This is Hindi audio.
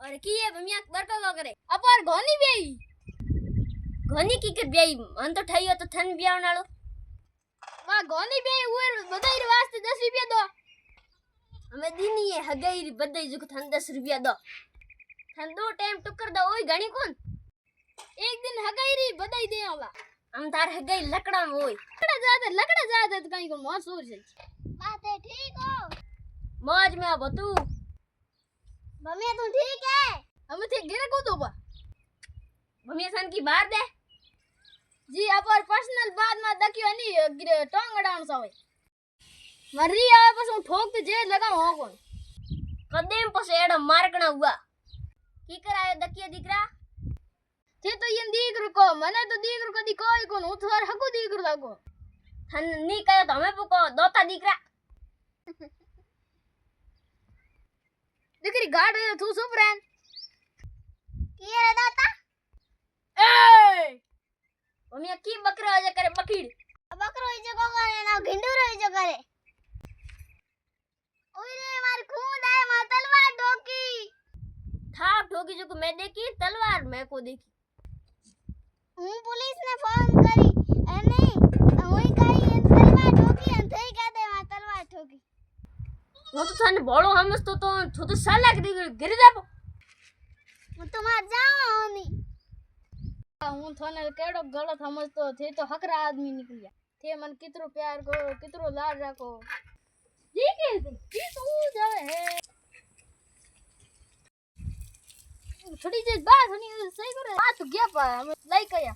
और की है भमिया बरका करे अपार घोनी बेई घोनी की कर बेई मन तो ठइयो तो थन बियाव नालो वा घोनी बेई उर बधाई रे वास्ते 10 रुपया दो हमें दीनी है हगाई री बधाई जो थन 10 रुपया दो थन दो टाइम टक्कर दो ओई घणी कोन एक दिन हगाई री बधाई दे आला हम तार हगाई लकड़ा में ओई लकड़ा जाते तो कहीं को मौत सूर से बात है ठीक हो मौज में अब तू मम्मी तू ठीक है हम थे गिरे को तो बा मम्मी सन की बाहर दे जी अपर पर्सनल बात में दकियो नहीं गिरे टोंग डाउन सावे मरी आवे बस हूं ठोक ते जे लगा हो कोन कदेम पसे एड़ा मारकना हुआ की करायो दकिया दीकरा थे तो ये दीकरो को मने तो दीकरो कदी कोई कोन उथर हको दीकरो लागो हन नी कयो तो हमें पुको दोता दीकरा दीकरी गाड़ रे तू सुप रेन की रे दाता ए मम्मी की बकरा जे करे बकीड़ बकरो इजे को करे ना गिंडूरो इजे करे ओए रे मार खून आए मार तलवार ठोकी था ठोकी जो को मैं देखी तलवार मैं को देखी हूं पुलिस ने फोन करी नहीं ओई कही तलवार ठोकी है थई कहते मार तलवार ठोकी वो तो थाने बोलो हमस तो साला के गिर जा मैं तो मार जाओ नहीं हूं थाने केड़ो गलत समझतो थे तो हकरा आदमी निकलिया थे मन कितरो प्यार करो कितरो लाड रखो जी के तू जावे है छोटी जी बात हनी सही करे बात गया पा हम लाइक आया